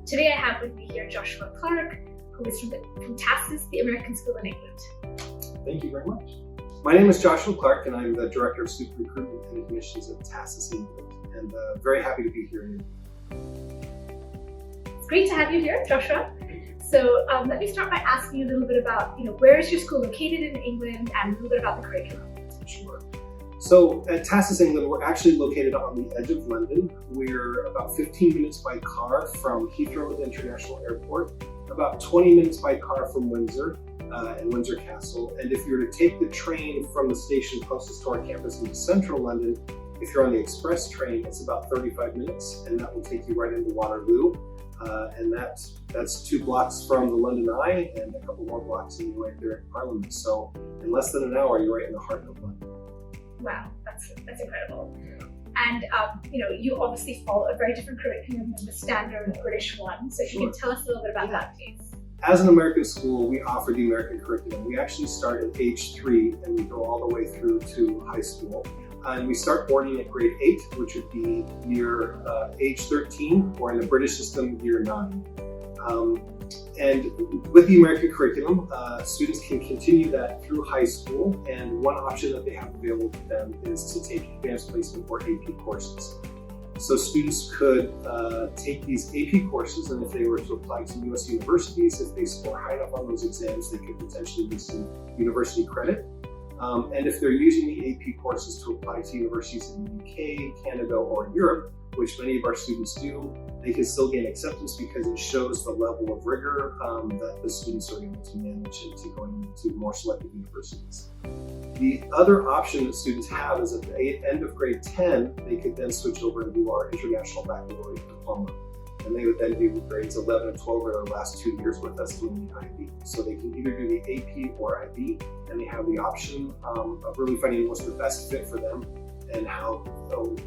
Today I have with me here Joshua Clark, who is from TASIS The American School in England. Thank you very much. My name is Joshua Clark, and I'm the Director of Student Recruitment and Admissions at TASIS England, and very happy to be here. It's great to have you here, Joshua. So let me start by asking you a little bit about, where is your school located in England, and a little bit about the curriculum. Sure. So at TASIS England, we're actually located on the edge of London. We're about 15 minutes by car from Heathrow International Airport, about 20 minutes by car from Windsor and Windsor Castle. And if you were to take the train from the station closest to our campus into central London, if you're on the express train, it's about 35 minutes, and that will take you right into Waterloo. And that's 2 blocks from the London Eye and a couple more blocks and you're right there at Parliament. So in less than an hour, you're right in the heart of London. Wow, that's incredible. And you obviously follow a very different curriculum than the standard British one. So if you can tell us a little bit about that, please. As an American school, we offer the American curriculum. We actually start at age 3 and we go all the way through to high school. And we start boarding at grade 8, which would be year age 13, or in the British system, year 9. And with the American curriculum, students can continue that through high school, and one option that they have available to them is to take advanced placement or AP courses. So students could take these AP courses, and if they were to apply to US universities, if they score high enough on those exams, they could potentially receive university credit. And if they're using the AP courses to apply to universities in the UK, Canada, or Europe, which many of our students do, they can still gain acceptance because it shows the level of rigor that the students are able to manage into going to more selective universities. The other option that students have is at the end of grade 10, they could then switch over and do our International Baccalaureate Diploma. And they would then do grades 11 and 12 or their last 2 years with us doing the IB. So they can either do the AP or IB, and they have the option of really finding what's the best fit for them and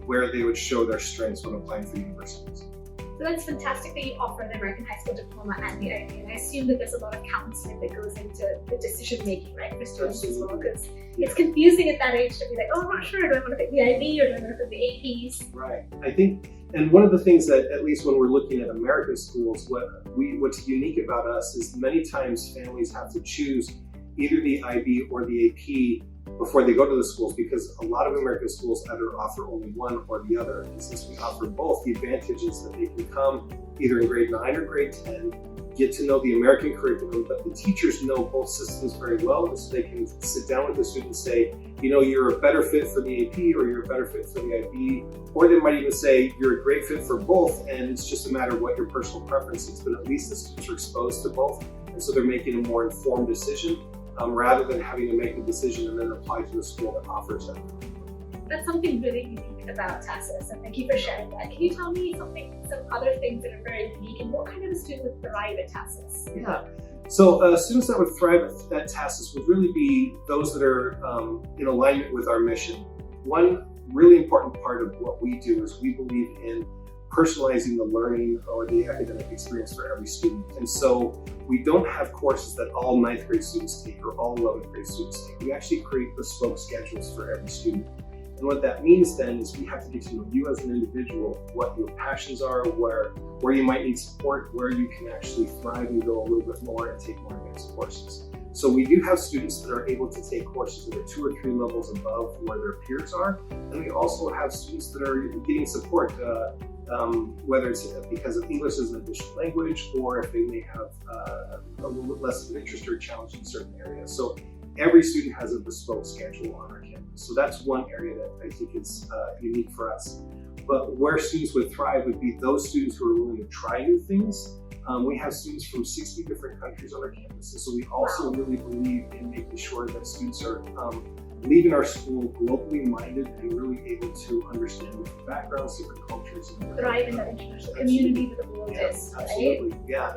where they would show their strengths when applying for universities. So that's fantastic that you offer the American High School Diploma and the IB, and I assume that there's a lot of counseling that goes into the decision making, right, for students as well, because it's confusing at that age to be like, oh, I'm not sure, do I want to pick the IB or do I want to pick the APs? Right. I think, and one of the things that, at least when we're looking at American schools, what's unique about us is many times families have to choose either the IB or the AP before they go to the schools, because a lot of American schools either offer only one or the other. And since we offer both, the advantage is that they can come either in grade 9 or grade 10, get to know the American curriculum, but the teachers know both systems very well, and so they can sit down with the student and say, you're a better fit for the AP or you're a better fit for the IB, or they might even say you're a great fit for both, and it's just a matter of what your personal preference is, but at least the students are exposed to both, and so they're making a more informed decision rather than having to make a decision and then apply to the school that offers that. That's something really unique about TASIS, and thank you for sharing that. Can you tell me some other things that are very unique, and what kind of a student would thrive at TASIS? Yeah. So students that would thrive at TASIS would really be those that are in alignment with our mission. One really important part of what we do is we believe in personalizing the learning or the academic experience for every student. And so we don't have courses that all 9th grade students take or all 11th grade students take. We actually create bespoke schedules for every student. And what that means then is we have to get to know you as an individual, what your passions are, where you might need support, where you can actually thrive and go a little bit more and take more advanced courses. So we do have students that are able to take courses that are 2 or 3 levels above where their peers are. And we also have students that are getting support, whether it's because of English as an additional language, or if they may have a little bit less of an interest or a challenge in certain areas. So every student has a bespoke schedule on our campus. So that's one area that I think is unique for us. But where students would thrive would be those students who are willing to try new things. We have students from 60 different countries on our campus. And so we also really believe in making sure that students are leaving our school globally minded and really able to understand different backgrounds, different cultures. And thrive in that international community that the world is, right? Absolutely, yeah.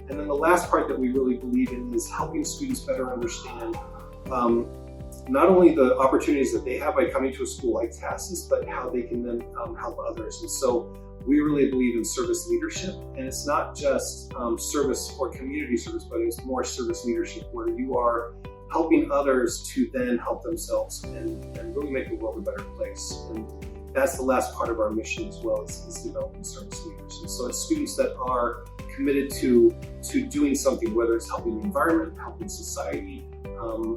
And then the last part that we really believe in is helping students better understand not only the opportunities that they have by coming to a school like TASIS, but how they can then help others. And so we really believe in service leadership, and it's not just service or community service, but it's more service leadership where you are helping others to then help themselves and really make the world a better place. And that's the last part of our mission as well, is developing service leaders. And so it's students that are committed to doing something, whether it's helping the environment, helping society,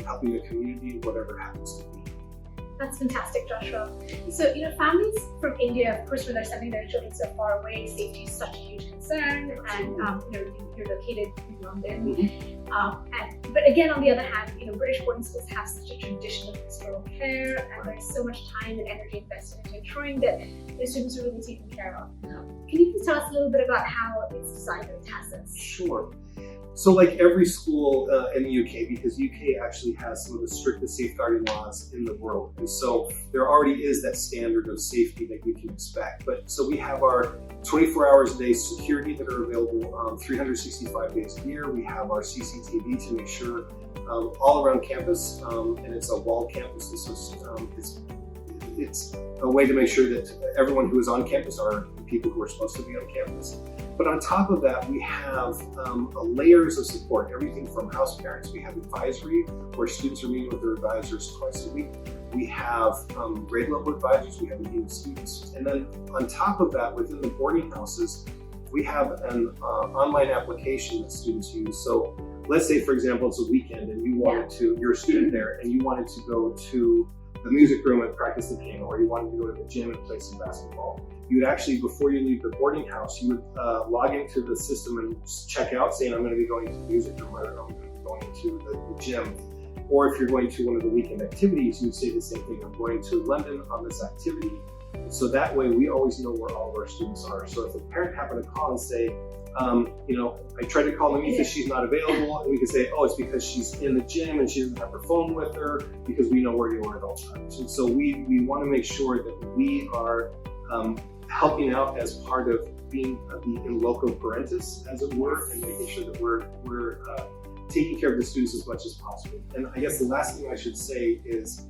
helping the community, whatever it happens to be. That's fantastic, Joshua. So, families from India, of course, when they're sending their children so far away, safety is such a huge concern, and you're located in London. But again, on the other hand, British boarding schools have such a tradition of pastoral care, and there's so much time and energy invested into ensuring that the students are really taken care of. Can you please tell us a little bit about how it's designed with TASIS? Sure. So like every school in the UK, because UK actually has some of the strictest safeguarding laws in the world. And so there already is that standard of safety that you can expect. But so we have our 24 hours a day security that are available 365 days a year. We have our CCTV to make sure all around campus, and it's a walled campus. And so it's a way to make sure that everyone who is on campus are the people who are supposed to be on campus. But on top of that, we have layers of support, everything from house parents. We have advisory, where students are meeting with their advisors twice a week. We have grade level advisors, we have a team of students. And then on top of that, within the boarding houses, we have an online application that students use. So let's say, for example, it's a weekend and you wanted to, you're a student there, and you wanted to go to the music room and practice the piano, or you wanted to go to the gym and play some basketball. You would actually, before you leave the boarding house, you would log into the system and check out saying, I'm going to be going to the music room, or I'm going to be going to the gym. Or if you're going to one of the weekend activities, you would say the same thing, I'm going to London on this activity. So that way we always know where all of our students are. So if a parent happened to call and say, I tried to call Namita, she's not available, and we could say, oh, it's because she's in the gym and she doesn't have her phone with her, because we know where you are at all times. And so we want to make sure that we are helping out as part of being the in loco parentis, as it were, and making sure that we're taking care of the students as much as possible. And I guess the last thing I should say is,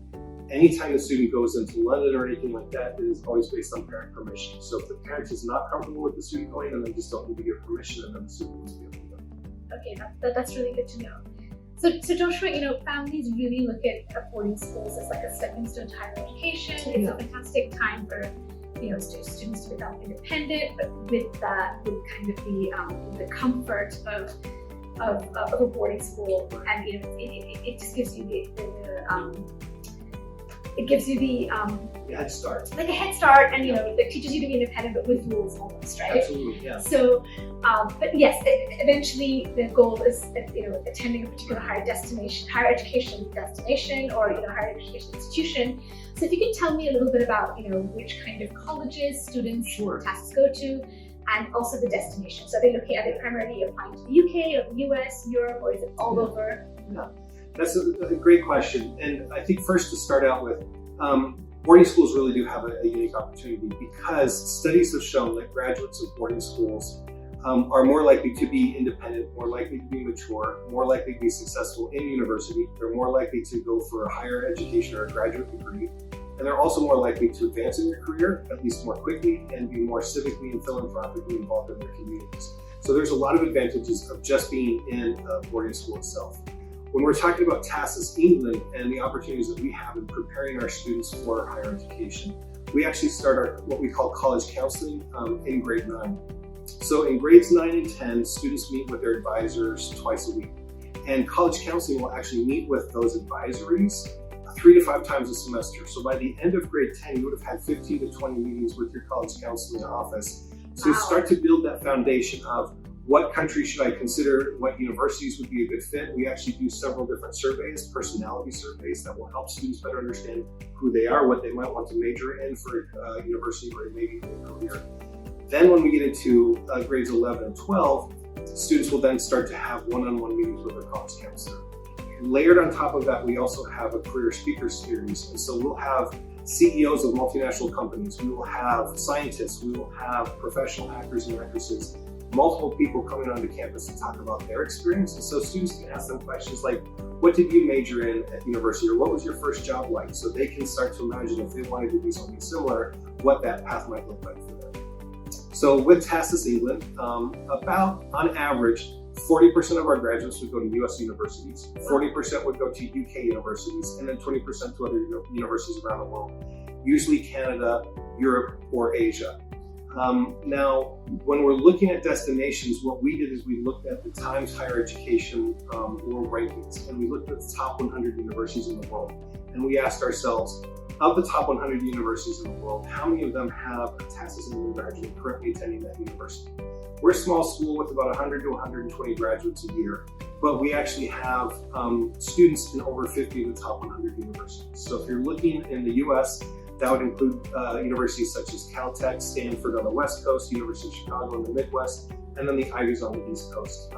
anytime the student goes into London or anything like that, it is always based on parent permission. So if the parent is not comfortable with the student going, then they just don't need to give permission, and then the student will be able to go. Okay, that's really good to know. So Joshua, families really look at boarding schools as like a stepping stone to higher education. It's a fantastic time for students to become independent, but with that would kind of be the comfort of a boarding school, and it just gives you the head start. Like a head start, and that teaches you to be independent, but with rules almost, right? Absolutely, yeah. So, but yes, eventually the goal is attending a particular higher education destination, or higher education institution. So if you can tell me a little bit about which kind of colleges students TASIS go to, and also the destination. So are they primarily applying to the UK or the US, Europe, or is it all over? No. That's a great question. And I think first to start out with, boarding schools really do have a unique opportunity, because studies have shown that graduates of boarding schools are more likely to be independent, more likely to be mature, more likely to be successful in university. They're more likely to go for a higher education or a graduate degree. And they're also more likely to advance in their career, at least more quickly, and be more civically and philanthropically involved in their communities. So there's a lot of advantages of just being in a boarding school itself. When we're talking about TASIS England and the opportunities that we have in preparing our students for higher education, we actually start what we call college counseling in grade 9. So in grades 9 and 10, students meet with their advisors twice a week. And college counseling will actually meet with those advisories 3 to 5 times a semester. So by the end of grade 10, you would have had 15 to 20 meetings with your college counseling office. So start to build that foundation of what country should I consider, what universities would be a good fit. We actually do several different surveys, personality surveys, that will help students better understand who they are, what they might want to major in for university, or maybe a career. Then when we get into grades 11 and 12, students will then start to have one-on-one meetings with their college counselor. Layered on top of that, we also have a career speakers series. And so we'll have CEOs of multinational companies, we will have scientists, we will have professional actors and actresses, multiple people coming onto campus to talk about their experience. And so students can ask them questions like, what did you major in at university, or what was your first job like? So they can start to imagine, if they wanted to do something similar, what that path might look like for them. So with TASIS England, about on average, 40% of our graduates would go to US universities, 40% would go to UK universities, and then 20% to other universities around the world, usually Canada, Europe, or Asia. Now, when we're looking at destinations, what we did is we looked at the Times Higher Education World Rankings, and we looked at the top 100 universities in the world. And we asked ourselves, of the top 100 universities in the world, how many of them have a TASIS undergraduate currently attending that university? We're a small school with about 100 to 120 graduates a year, but we actually have students in over 50 of the top 100 universities. So if you're looking in the US, that would include universities such as Caltech, Stanford on the West Coast, University of Chicago in the Midwest, and then the Ivies on the East Coast.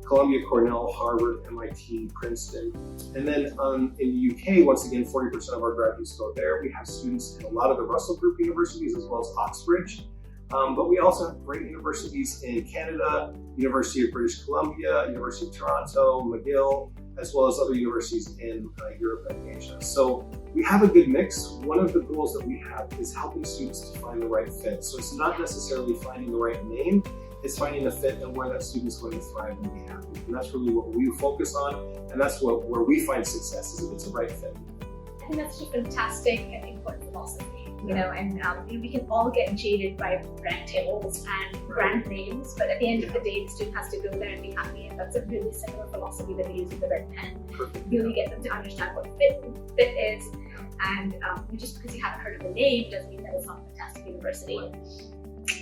Columbia, Cornell, Harvard, MIT, Princeton. And then in the UK, once again, 40% of our graduates go there. We have students in a lot of the Russell Group universities as well as Oxbridge. But we also have great universities in Canada, University of British Columbia, University of Toronto, McGill, as well as other universities in Europe and Asia. So we have a good mix. One of the goals that we have is helping students to find the right fit. So it's not necessarily finding the right name, it's finding the fit and where that student's going to thrive and be happy. And that's really what we focus on, and that's where we find success, is if it's a right fit. I think that's just fantastic and important philosophy. You know, and we can all get jaded by brand tables and brand names, but at the end of the day, the student has to go there and be happy, and that's a really similar philosophy that we use with the Red Pen. Really get them to understand what fit is, and just because you haven't heard of the name doesn't mean that it's not a fantastic university.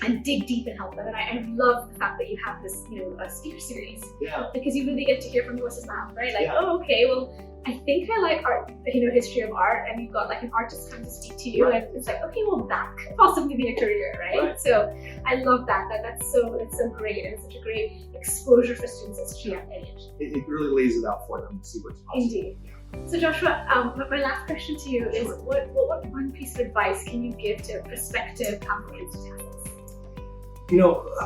And dig deep and help them. And I love the fact that you have this, a speaker series. Yeah. Because you really get to hear from the horse's mouth, right? Like, oh, okay, well, I think I like art, history of art, and you've got like an artist come to speak to you, and it's like, okay, well, that could possibly be a career, right? So I love that. It's so great, and it's such a great exposure for students at such a young age. It really lays it out for them to see what's possible. Indeed. So Joshua, my last question to you is, what one piece of advice can you give to prospective applicants to TASIS?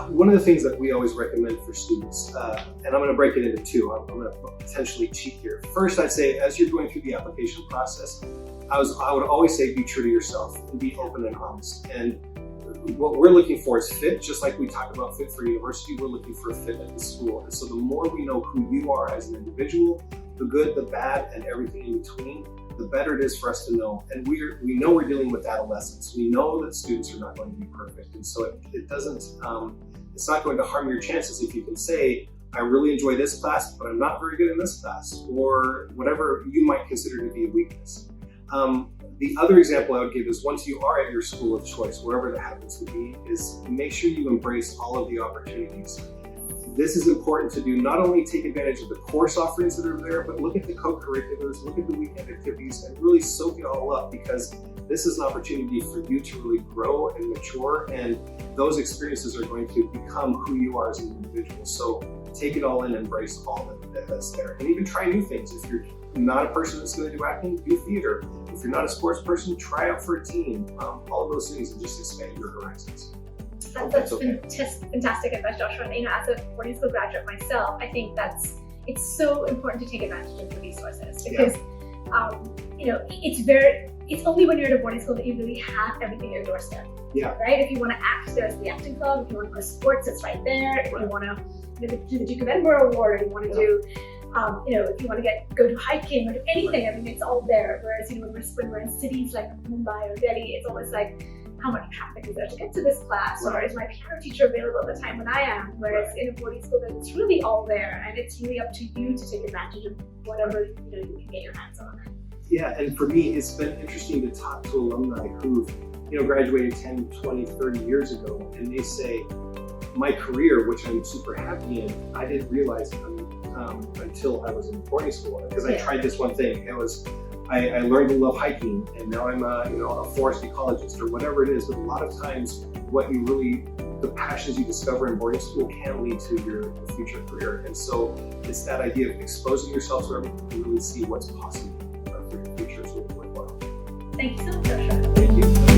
One of the things that we always recommend for students, and I'm going to break it into two, I'm going to potentially cheat here. First, I'd say as you're going through the application process, I would always say be true to yourself and be open and honest. And what we're looking for is fit, just like we talk about fit for university, we're looking for a fit at the school. And so the more we know who you are as an individual, the good, the bad, and everything in between, the better it is for us to know. And we know we're dealing with adolescents. We know that students are not going to be perfect. And so it doesn't, it's not going to harm your chances if you can say, I really enjoy this class, but I'm not very good in this class, or whatever you might consider to be a weakness. The other example I would give is, once you are at your school of choice, wherever that happens to be, is make sure you embrace all of the opportunities. This is important to do. Not only take advantage of the course offerings that are there, but look at the co-curriculars, look at the weekend activities, and really soak it all up, because this is an opportunity for you to really grow and mature, and those experiences are going to become who you are as an individual. So take it all in, embrace all that's there, and even try new things. If you're not a person that's going to do acting, do theater. If you're not a sports person, try out for a team. All of those things, and just expand your horizons. That's fantastic advice, Joshua. And as a boarding school graduate myself, I think it's so important to take advantage of the resources, because it's only when you're at a boarding school that you really have everything at your doorstep. Yeah. Right? If you want to act, there's the acting club. If you want to go to sports, it's right there. If you want to do the Duke of Edinburgh Award, or you want to do if you want to go to hiking or do anything, it's all there. Whereas, when we're in cities like Mumbai or Delhi, it's always like, how much traffic is there to get to this class? Or is my piano teacher available at the time when I am? Whereas in a boarding school, it's really all there, and it's really up to you to take advantage of whatever you can get your hands on. Yeah, and for me, it's been interesting to talk to alumni who've graduated 10, 20, 30 years ago, and they say, my career, which I'm super happy in, I didn't realize until I was in boarding school, because I tried this one thing. I learned to love hiking, and now I'm a forest ecologist, or whatever it is. But a lot of times, the passions you discover in boarding school can lead to your future career. And so it's that idea of exposing yourself so everyone can really see what's possible for your future is really worthwhile. Thank you so much, Joshua. Thank you.